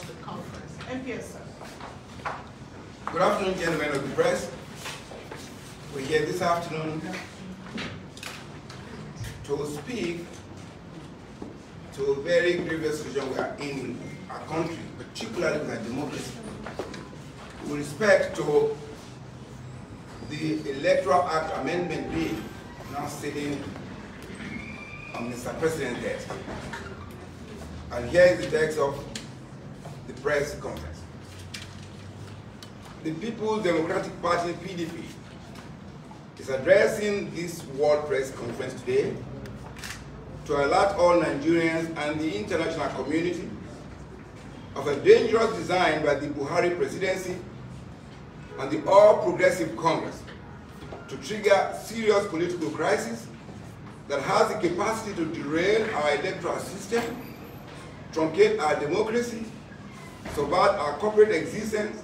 the conference. MPS, sir. Good afternoon, gentlemen of the press. We're here this afternoon to speak to a very grievous situation we are in our country, particularly with our democracy, with respect to the Electoral Act Amendment Bill now sitting on Mr. President's desk. And here is the text of the press conference. The People's Democratic Party, PDP, is addressing this World Press Conference today to alert all Nigerians and the international community of a dangerous design by the Buhari presidency and the All Progressive Congress to trigger serious political crisis that has the capacity to derail our electoral system, truncate our democracy, subvert our corporate existence,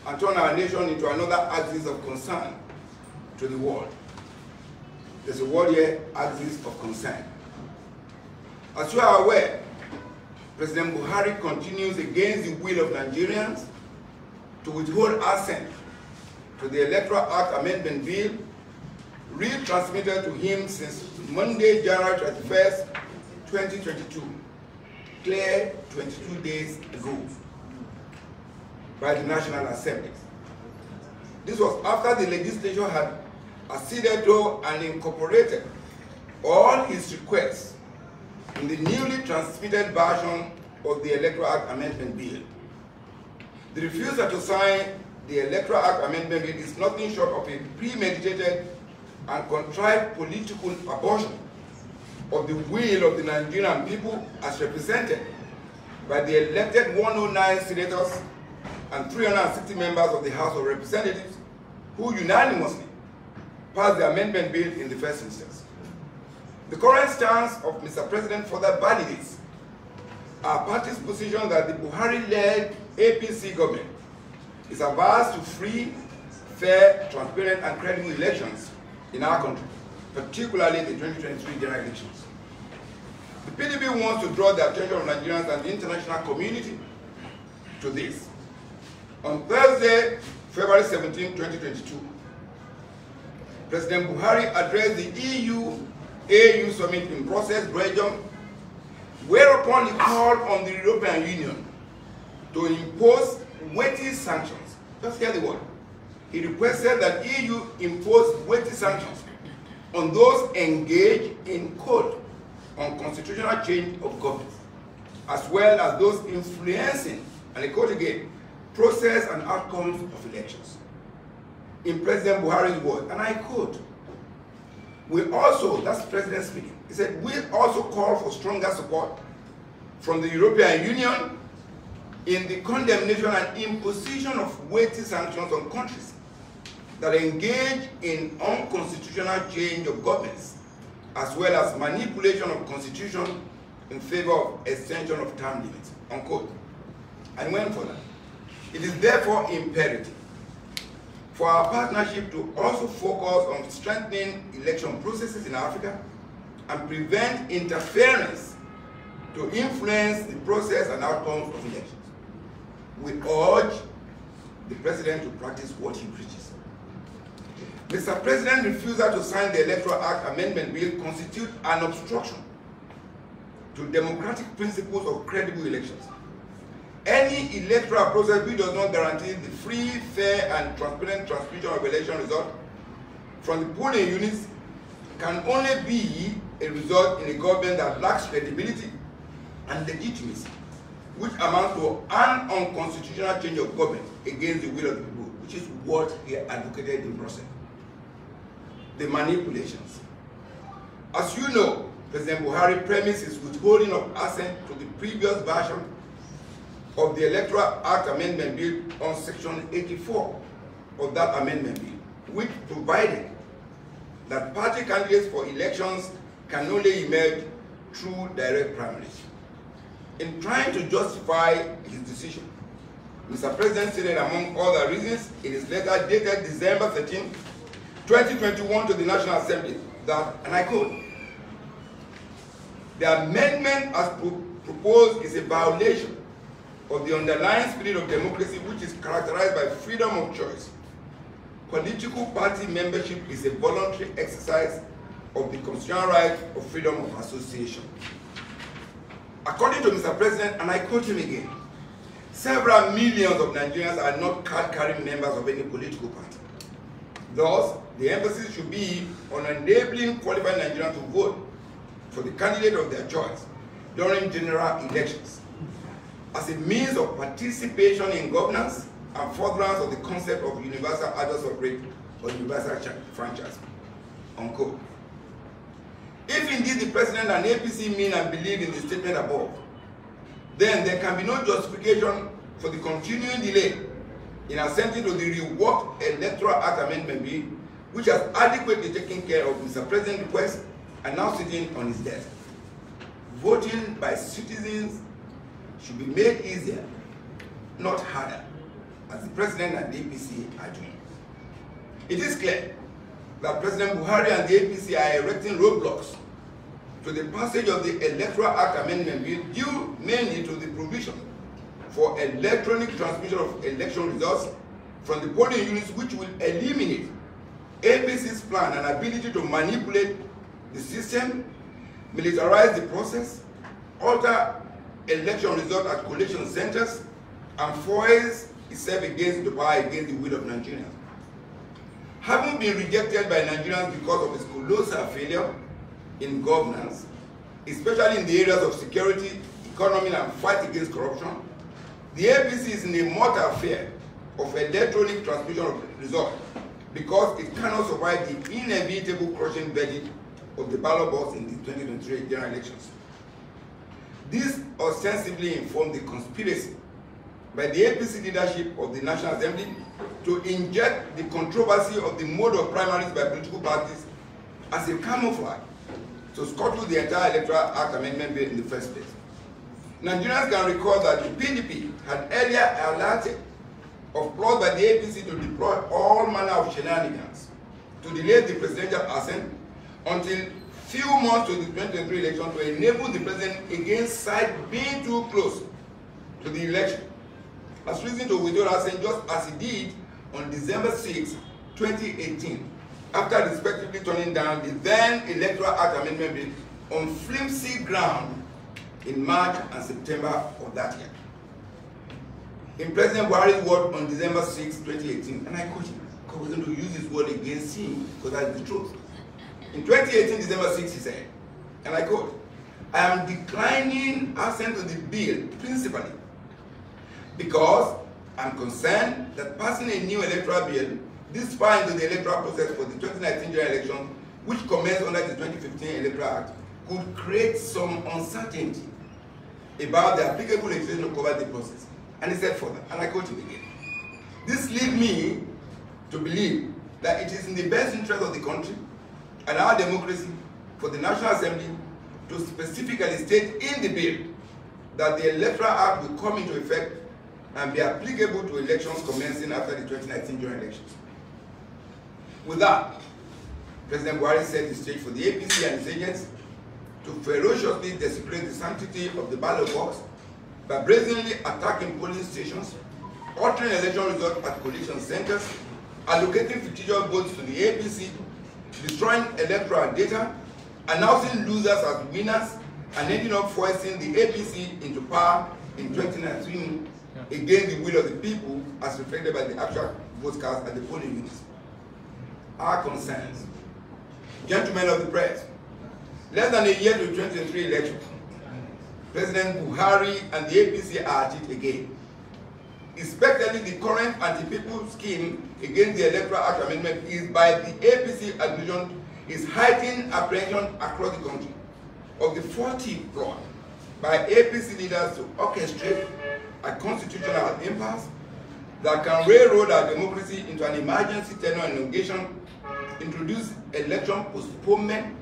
and turn our nation into another axis of concern to the world. There's a word here, axis of concern. As you are aware, President Buhari continues against the will of Nigerians to withhold assent to the Electoral Act Amendment Bill, retransmitted to him since Monday, January 31st, 2022, clear 22 days ago, by the National Assembly. This was after the legislature had acceded to and incorporated all his requests in the newly transmitted version of the Electoral Act Amendment Bill. The refusal to sign the Electoral Act Amendment Bill is nothing short of a premeditated and contrived political abortion of the will of the Nigerian people as represented by the elected 109 senators and 360 members of the House of Representatives who unanimously passed the amendment bill in the first instance. The current stance of Mr. President further validates our party's position that the Buhari-led APC government is averse to free, fair, transparent, and credible elections in our country, particularly the 2023 general elections. The PDP wants to draw the attention of Nigerians and the international community to this. On Thursday, February 17, 2022, President Buhari addressed the EU-AU summit in Brussels, Belgium, whereupon he called on the European Union to impose weighty sanctions. Just hear the word. He requested that EU impose weighty sanctions on those engaged in quote, unconstitutional change of government, as well as those influencing, and I quote again, process and outcomes of elections. In President Buhari's words, and I quote, we also, that's President speaking, he said, we also call for stronger support from the European Union in the condemnation and imposition of weighty sanctions on countries that engage in unconstitutional change of governments, as well as manipulation of constitution in favor of extension of term limits, unquote. And went further. It is therefore imperative for our partnership to also focus on strengthening election processes in Africa and prevent interference to influence the process and outcomes of elections. We urge the President to practice what he preaches. Mr. President's refusal to sign the Electoral Act Amendment Bill constitutes an obstruction to democratic principles of credible elections. Any electoral process which does not guarantee the free, fair, and transparent transmission of election results from the polling units can only be a result in a government that lacks credibility and legitimacy, which amounts to an unconstitutional change of government against the will of the people, which is what he advocated in Brussels. The manipulations. As you know, President Buhari premised his withholding of assent to the previous version of the Electoral Act Amendment Bill on Section 84 of that amendment bill, which provided that party candidates for elections can only emerge through direct primaries. In trying to justify his decision, Mr. President stated, among other reasons, in his letter dated December 13, 2021 to the National Assembly, that, and I quote, the amendment as proposed is a violation of the underlying spirit of democracy, which is characterized by freedom of choice. Political party membership is a voluntary exercise of the constitutional right of freedom of association. According to Mr. President, and I quote him again, several millions of Nigerians are not card-carrying members of any political party. Thus, the emphasis should be on enabling qualified Nigerians to vote for the candidate of their choice during general elections as a means of participation in governance and furtherance of the concept of universal adult suffrage or universal franchise, unquote. If indeed the President and APC mean and believe in the statement above, then there can be no justification for the continuing delay in assenting to the reworked Electoral Act Amendment Bill, which has adequately taken care of Mr. President's request and now sitting on his desk. Voting by citizens should be made easier, not harder, as the President and the APC are doing. It is clear that President Buhari and the APC are erecting roadblocks to the passage of the Electoral Act Amendment Bill due mainly to the provision for electronic transmission of election results from the polling units, which will eliminate APC's plan and ability to manipulate the system, militarize the process, alter election results at collation centers, and foils itself against the power against the will of Nigerians. Having been rejected by Nigerians because of its colossal failure in governance, especially in the areas of security, economy, and fight against corruption, the APC is in a mortal fear of electronic transmission of results because it cannot survive the inevitable crushing verdict of the ballot box in the 2023 general elections. This ostensibly informed the conspiracy by the APC leadership of the National Assembly to inject the controversy of the mode of primaries by political parties as a camouflage to scuttle the entire Electoral Act Amendment Bill in the first place. Nigerians can recall that the PDP had earlier alerted of plots by the APC to deploy all manner of shenanigans to delay the presidential assent until few months to the 2023 election to enable the president against side being too close to the election, as reason to withdraw assent, just as he did on December 6, 2018, after respectively turning down the then Electoral Act Amendment Bill on flimsy ground in March and September of that year. In President Buhari's word on December 6, 2018, and I quote him, because we're going to use his word against him, because that's the truth. In 2018, December 6, he said, and I quote, "I am declining assent to the bill principally because I'm concerned that passing a new electoral bill this far into the electoral process for the 2019 general election, which commenced under the 2015 Electoral Act, could create some uncertainty about the applicable legislation to cover the process." And he said further, and I quote him again, "This leads me to believe that it is in the best interest of the country and our democracy for the National Assembly to specifically state in the bill that the Electoral Act will come into effect and be applicable to elections commencing after the 2019 general elections." With that, President Buhari set the stage for the APC and its agents to ferociously desecrate the sanctity of the ballot box by brazenly attacking polling stations, altering election results at collation centers, allocating fictitious votes to the APC, destroying electoral data, announcing losers as winners, and ending up forcing the APC into power in 2019 against the will of the people as reflected by the actual vote cast at the polling units. Our concerns. Gentlemen of the press, less than a year to the 2023 election, President Buhari and the APC are at it again. Especially the current anti-people scheme against the Electoral Act Amendment is by the APC administration is heightening apprehension across the country of the faulty plot by APC leaders to orchestrate a constitutional impasse that can railroad our democracy into an emergency tenure and negation, introduce election postponement,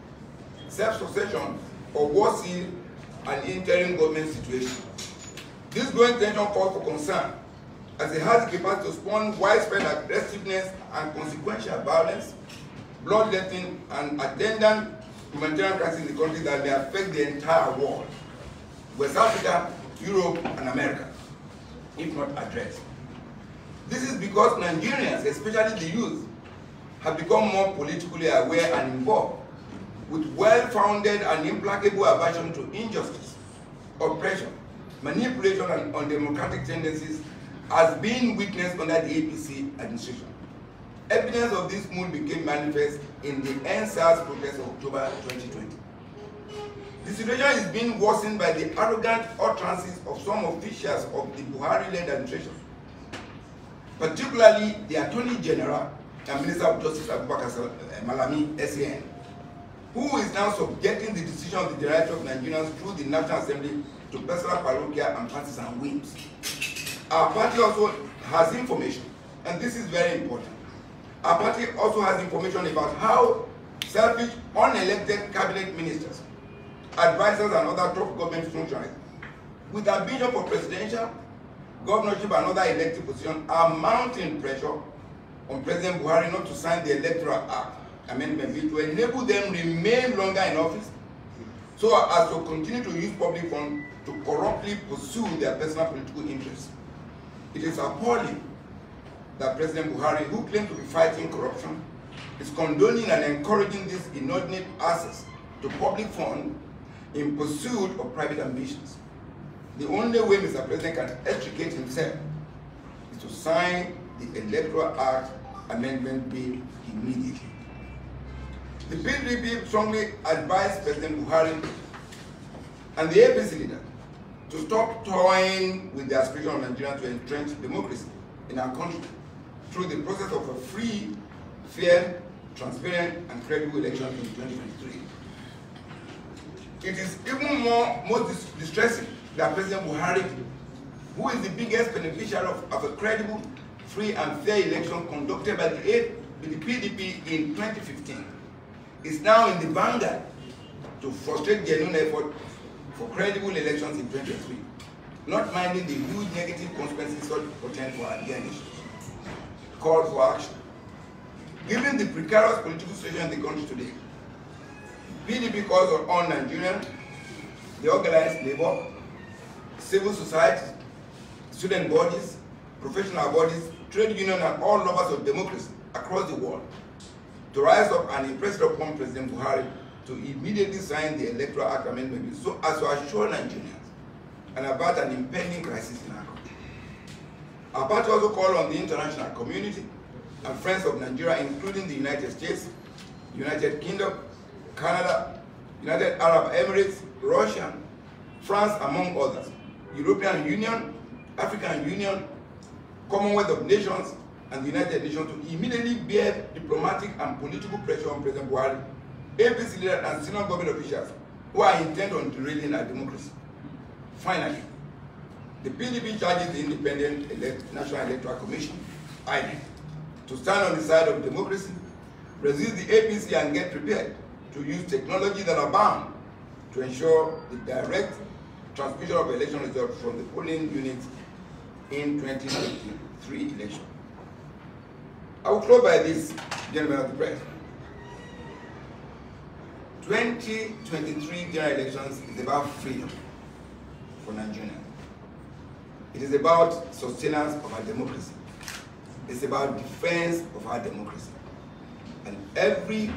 self-succession, or worse, an interim government situation. This growing tension calls for concern, as it has the capacity to spawn widespread aggressiveness and consequential violence, bloodletting, and attendant humanitarian crisis in the country that may affect the entire world, West Africa, Europe, and America. if not addressed. This is because Nigerians, especially the youth, have become more politically aware and involved, with well-founded and implacable aversion to injustice, oppression, manipulation, and undemocratic tendencies as being witnessed under the APC administration. Evidence of this mood became manifest in the NSAS protest of October 2020. The situation is being worsened by the arrogant utterances of some officials of the Buhari-led administration, particularly the Attorney General and Minister of Justice Abubakar Malami, SAN, who is now subjecting the decision of the Director of Nigerians through the National Assembly to personal parochial and partisan whims. Our party also has information, and this is very important. Our party also has information about how selfish, unelected cabinet ministers, advisors, and other top government functionaries, with ambition for presidential, governorship, and other elected positions, are mounting pressure on President Buhari not to sign the Electoral Act Amendment Bill to enable them remain longer in office, so as to continue to use public funds to corruptly pursue their personal political interests. It is appalling that President Buhari, who claims to be fighting corruption, is condoning and encouraging this inordinate access to public funds in pursuit of private ambitions. The only way Mr. President can extricate himself is to sign the Electoral Act Amendment Bill immediately. The PDP strongly advised President Buhari and the APC leader to stop toying with the aspiration of Nigeria to entrench democracy in our country through the process of a free, fair, transparent, and credible election in 2023. It is even more distressing that President Buhari, who is the biggest beneficiary of a credible, free, and fair election conducted by the PDP in 2015, is now in the vanguard to frustrate genuine effort for credible elections in 2023, not minding the huge negative consequences such portend for our dear nation. Call for action. Given the precarious political situation in the country today, PDP calls on all Nigerians, the organized labor, civil society, student bodies, professional bodies, trade unions, and all lovers of democracy across the world to rise up and impress upon President Buhari to immediately sign the Electoral Act Amendment so as to assure Nigerians and avert an impending crisis in our country. Our party also called on the international community and friends of Nigeria, including the United States, United Kingdom, Canada, United Arab Emirates, Russia, France, among others, European Union, African Union, Commonwealth of Nations, and the United Nations to immediately bear diplomatic and political pressure on President Buhari, APC leaders, and senior government officials who are intent on derailing our democracy. Finally, the PDP charges the Independent National Electoral Commission, INEC, to stand on the side of democracy, resist the APC, and get prepared to use technology that abound to ensure the direct transmission of election results from the polling units in 2023 election. I will close by this, gentlemen of the press. 2023 general elections is about freedom for Nigeria. It is about sustenance of our democracy. It's about defense of our democracy. And every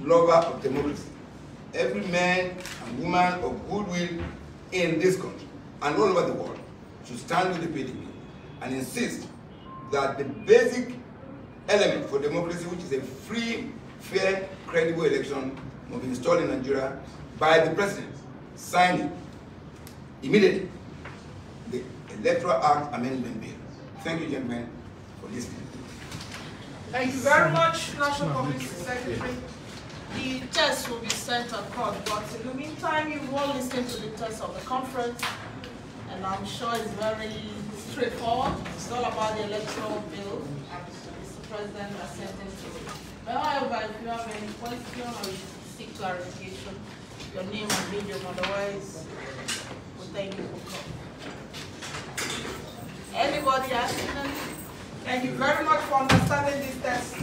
lover of democracy, every man and woman of goodwill in this country and all over the world should stand with the PDP and insist that the basic element for democracy, which is a free, fair, credible election, must be installed in Nigeria by the president, signing immediately the Electoral Act Amendment Bill. Thank you, gentlemen, for listening. Thank you very much, National Public Secretary. The test will be sent across, but in the meantime, you will listen to the test of the conference, and I'm sure it's very straightforward. It's all about the electoral bill, and Mr. President assenting to it. But however, if you have any question or you seek clarification, your name and medium, otherwise, we thank you for coming. Anybody asking anything? Thank you very much for understanding this test.